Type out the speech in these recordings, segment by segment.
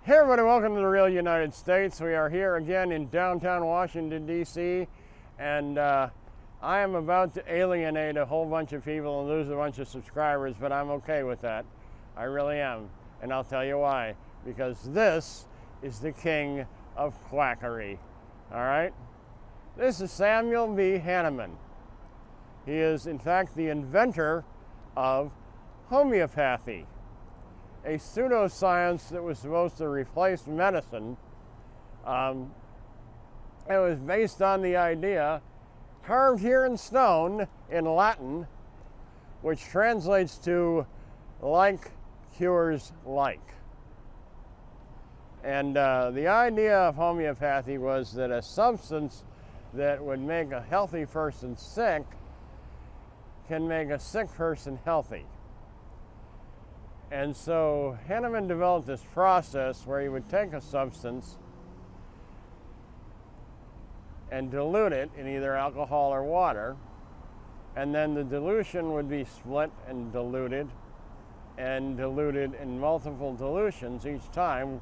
Hey everybody, welcome to the real United States. We are here again in downtown Washington, D.C. and I am about to alienate a whole bunch of people and lose a bunch of subscribers, but I'm okay with that. I really am, and I'll tell you why. Because this is the King of Quackery, all right? This is Samuel B. Hahnemann. He is, in fact, the inventor of homeopathy, a pseudoscience that was supposed to replace medicine. It was based on the idea, carved here in stone in Latin, which translates to like cures like. And the idea of homeopathy was that a substance that would make a healthy person sick can make a sick person healthy. And so Hahnemann developed this process where he would take a substance and dilute it in either alcohol or water, and then the dilution would be split and diluted in multiple dilutions each time,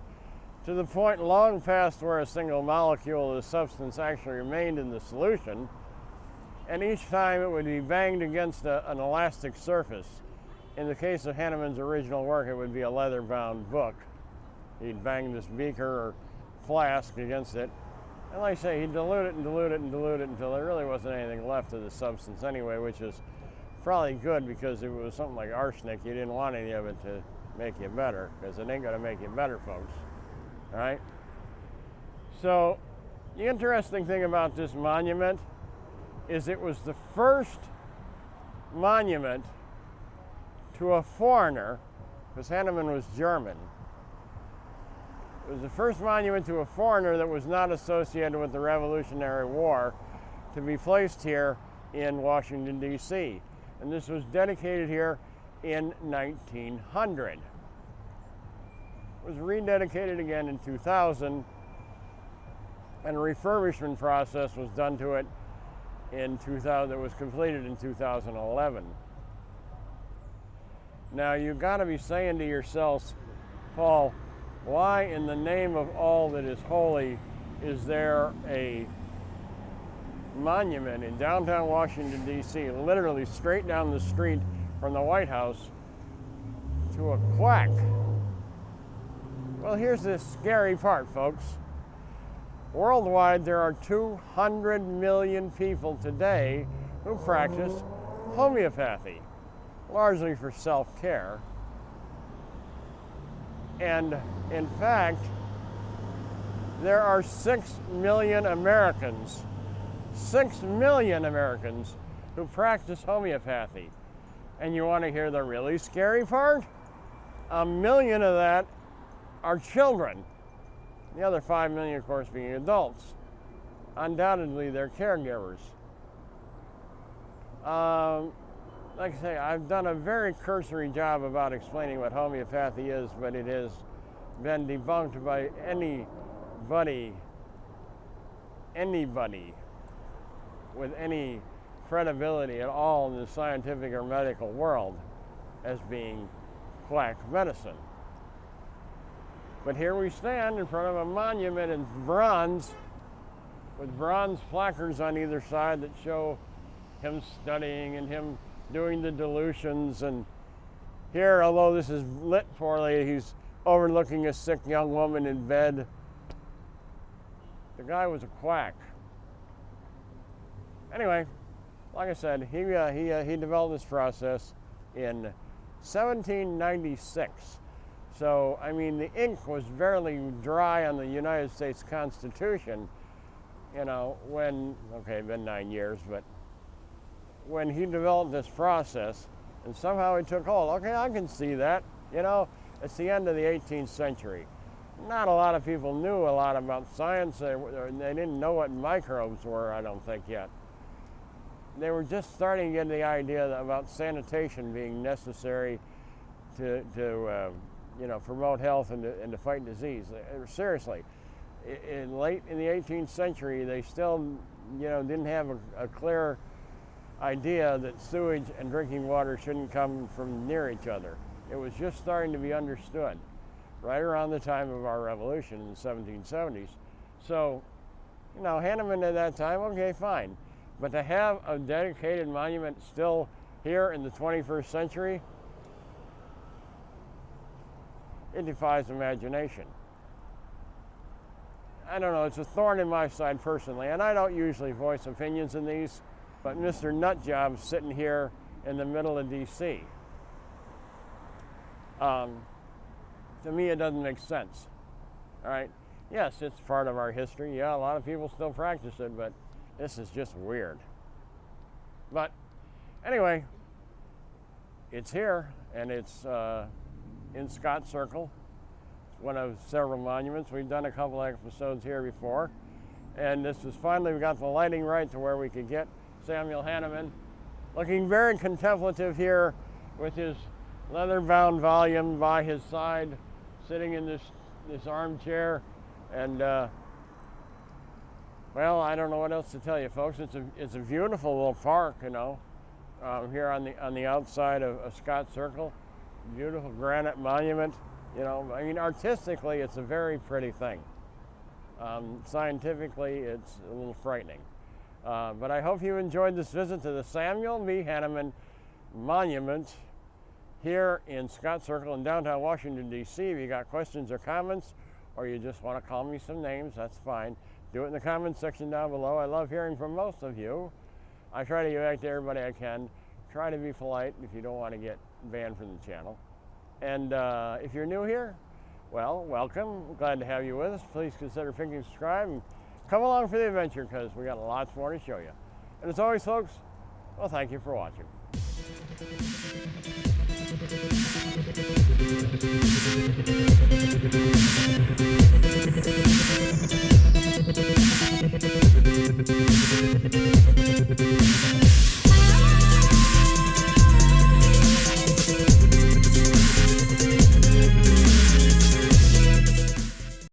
to the point long past where a single molecule of the substance actually remained in the solution, and each time it would be banged against an elastic surface. In the case of Hahnemann's original work, it would be a leather-bound book. He'd bang this beaker or flask against it, and like I say, he'd dilute it and dilute it and dilute it until there really wasn't anything left of the substance anyway, which is probably good, because if it was something like arsenic, you didn't want any of it to make you better, because it ain't going to make you better, folks. All right? So the interesting thing about this monument is it was the first monument to a foreigner, because Hahnemann was German. It was the first monument to a foreigner that was not associated with the Revolutionary War to be placed here in Washington, D.C. And this was dedicated here in 1900. It was rededicated again in 2000, and a refurbishment process was done to it in 2000. It was completed in 2011. Now, you've got to be saying to yourselves, Paul, why in the name of all that is holy is there a monument in downtown Washington, D.C., literally straight down the street from the White House, to a quack? Well, here's the scary part, folks. Worldwide, there are 200 million people today who practice homeopathy, largely for self-care. And in fact, there are 6 million Americans, 6 million Americans who practice homeopathy. And you want to hear the really scary part? 1 million of that are children. The other 5 million, of course, being adults. Undoubtedly, they're caregivers. Like I say, I've done a very cursory job about explaining what homeopathy is, but it has been debunked by anybody with any credibility at all in the scientific or medical world as being quack medicine. But here we stand in front of a monument in bronze, with bronze placards on either side that show him studying and him doing the dilutions. And here, although this is lit poorly, he's overlooking a sick young woman in bed. The guy was a quack. Anyway, like I said, he developed this process in 1796. So, I mean, the ink was barely dry on the United States Constitution, you know, when, okay, been 9 years, but when he developed this process, and somehow it took hold. Okay, I can see that. You know, it's the end of the 18th century. Not a lot of people knew a lot about science. They didn't know what microbes were, I don't think, yet. They were just starting to get the idea about sanitation being necessary to you know, promote health and to fight disease. Seriously, late in the 18th century, they still, you know, didn't have a clear idea that sewage and drinking water shouldn't come from near each other. It was just starting to be understood. right around the time of our revolution in the 1770s. So, you know, Hahnemann at that time, okay, fine. But to have a dedicated monument still here in the 21st century, it defies imagination. I don't know, it's a thorn in my side personally, and I don't usually voice opinions in these, but Mr. Nutjob's sitting here in the middle of DC. To me, it doesn't make sense. All right? Yes, it's part of our history. Yeah, a lot of people still practice it, but this is just weird. But anyway, it's here, and it's in Scott Circle. It's one of several monuments. We've done a couple of episodes here before, and this is finally, we got the lighting right to where we could get Samuel Hahnemann looking very contemplative here with his leather-bound volume by his side, sitting in this armchair. And well, I don't know what else to tell you, folks. It's a beautiful little park, you know, here on the outside of Scott Circle. Beautiful granite monument. You know, I mean, artistically, it's a very pretty thing. Scientifically, it's a little frightening. But I hope you enjoyed this visit to the Samuel B. Hahnemann Monument here in Scott Circle in downtown Washington, D.C. If you got questions or comments, or you just want to call me some names, that's fine. Do it in the comments section down below. I love hearing from most of you. I try to get back to everybody I can. Try to be polite if you don't want to get banned from the channel. And if you're new here, well, welcome. Glad to have you with us. Please consider clicking subscribe and come along for the adventure, because we got lots more to show you. And as always, folks, well, thank you for watching.